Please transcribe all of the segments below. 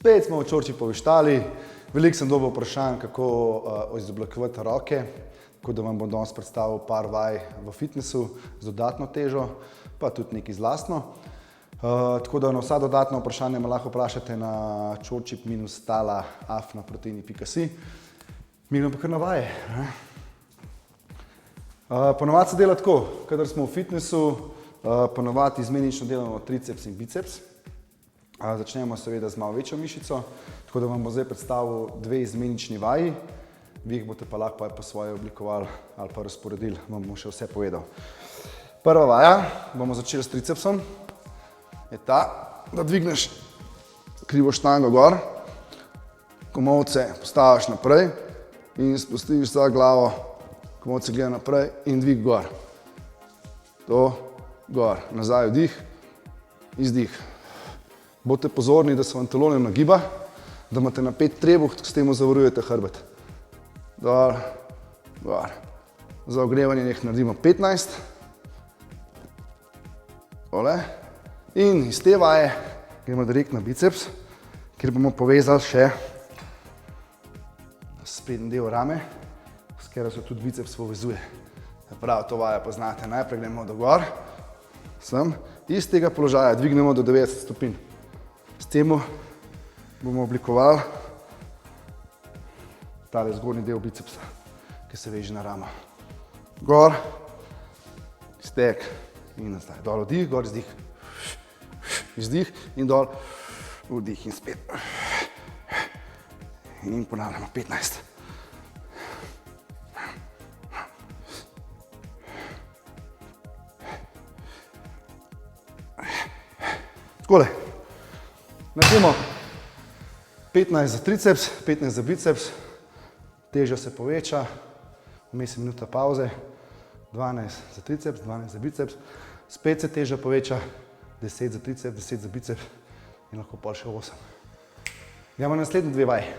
Spet smo v Čorči povištali, veliko sem dobil vprašanj, kako izoblikovati roke, tako da vam bom danes predstavil par vaj v fitnessu z dodatno težo, pa tudi nekaj z lastno. Tako da na vsa dodatna vprašanja me lahko vprašate na čorčip-tala@proteini.si. Mi gremo pa kar na vaje. Ponovadi se dela tako, kadar smo v fitnessu, ponovadi izmenično delamo triceps in biceps. Začnemo seveda z malo večjo mišico, tako da vam bom zdaj predstavil dve izmenični vaji. Vi jih boste pa lahko po svoje oblikovali ali pa razporedili, vam bom še vse povedal. Prva vaja, bomo začeli s tricepsom, je ta, da dvigneš krivo štango gor, komolce postaviš naprej in spustiš za glavo, komolce gleda naprej in dvig gor. To, gor, nazaj vdih, izdih. Bodite pozorni, da se vam telo ne nagiba, da imate napet trebuh, s tem zavarujete hrbet. Dol, gor. Za ogrevanje jih naredimo 15. Tole. In iz te vaje gremo direkt na biceps, kjer bomo povezali še sprednji del rame, s katero se tudi biceps povezuje. Prav, to vajo poznate. Najprej gremo do gor, sem. Iz tega položaja dvignemo do 90 stopinj. S tem bomo oblikovali tale zgornji del bicepsa, ki se veže na ramo. Gor, iztek in nazaj. Dol vdih, gor izdih. Izdih in dol, vdih in spet. In ponavljamo 15. Takole. Naredimo 15 za triceps, 15 za biceps, teža se poveča, vmes je minuta pauze, 12 za triceps, 12 za biceps, spet se teža poveča, 10 za triceps, 10 za biceps in lahko pol še 8. Gremo na naslednji dve vaji.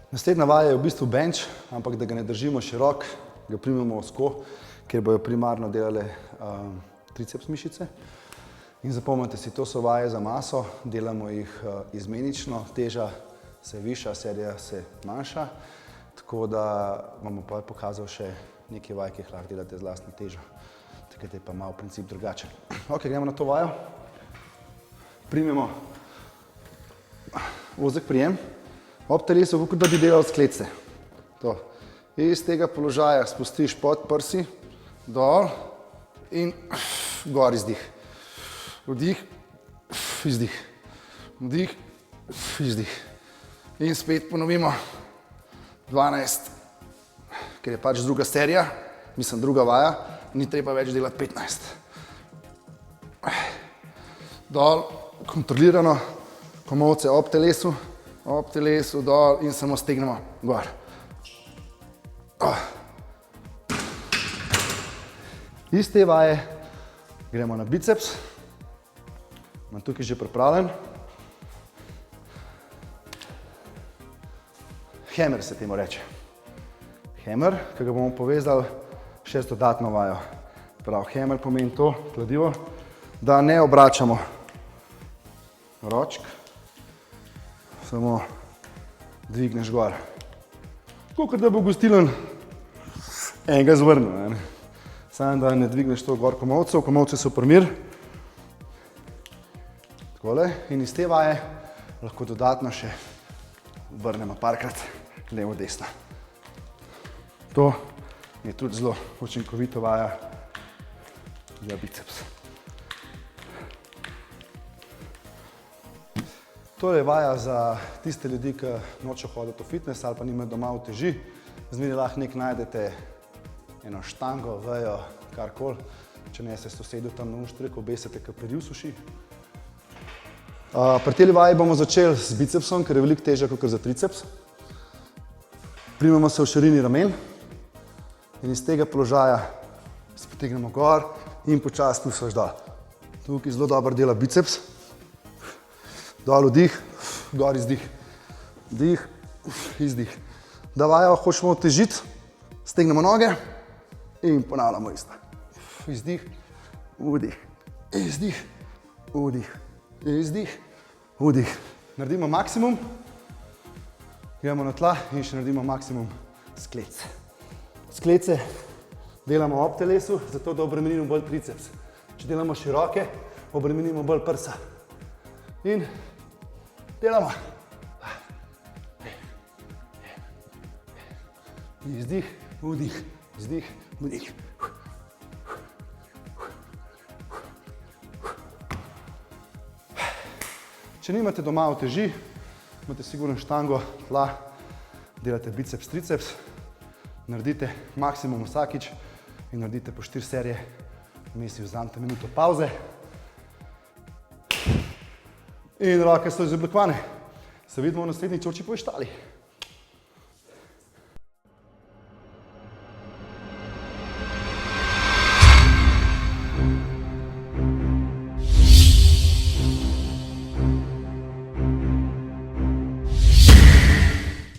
Naslednja vaja je v bistvu bench, ampak da ga ne držimo širok, ga primemo ozko, ker bojo primarno delale triceps mišice. In zapomnite si, to so vaje za maso, delamo jih izmenično, teža se viša, serija se manjša, tako da vam bom pa pokazal še nekaj vaj, ki jih lahko delate z lastno težo. Takrat je pa malo princip drugačen. Ok, gremo na to vajo. Primemo ozek prijem, ob telesu, kot da bi delal sklece. To. Iz tega položaja spustiš pod prsi, dol in gor izdih. Vdih, izdih, vdih, izdih. In spet ponovimo 12, ker je pač druga serija, mislim druga vaja, ni treba več delati 15. Dol, kontrolirano, komolce ob telesu, dol in samo stegnemo gor. Iz te vaje gremo na biceps. Imam tukaj že pripravljen. Hammer se temu reče. Hammer, ki ga bomo povezali še z dodatno vajo. Prav, hammer pomeni to, kladivo, da ne obračamo ročk, samo dvigneš gor. Tako, kot da bo gostilen enega zvrnil. Samo da ne dvigneš to gor komolcev, komolce so primir. In iz te vaje lahko dodatno še obrnemo parkrat levo-desno. To je tudi zelo učinkovita vaja za biceps. To je vaja za tiste ljudi, ki nočejo hoditi v fitness ali pa nimajo doma uteži. Zmeraj lahko nekaj najdete, eno štango, vejo, karkoli. Če ne se sosedu tam na uštrek, obesite, ki peril suši. Pri tej vaji bomo začeli z bicepsom, ker je veliko težja kot za triceps. Primemo se v širini ramen in iz tega položaja se potegnemo gor in počasi spuščaš dol. Tukaj zelo dobro dela biceps. Dol vdih, gor izdih. Vdih, izdih. Da vajo hočemo otežiti, stegnemo noge in ponavljamo isto. Izdih, vdih, izdih, vdih. Izdih, vdih, naredimo maksimum, gremo na tla in še naredimo maksimum sklec. Sklece delamo ob telesu, zato da obremenimo bolj triceps. Če delamo široke, obremenimo bolj prsa. In delamo. Izdih, vdih, izdih, vdih. Če nimate doma uteži, imate sigurno štango, tla, delate biceps, triceps, naredite maksimum vsakič in naredite po 4 serije, vmes si vzamete minuto pauze. In roke so izoblikovane. Se vidimo v naslednji Čorčipovi štali.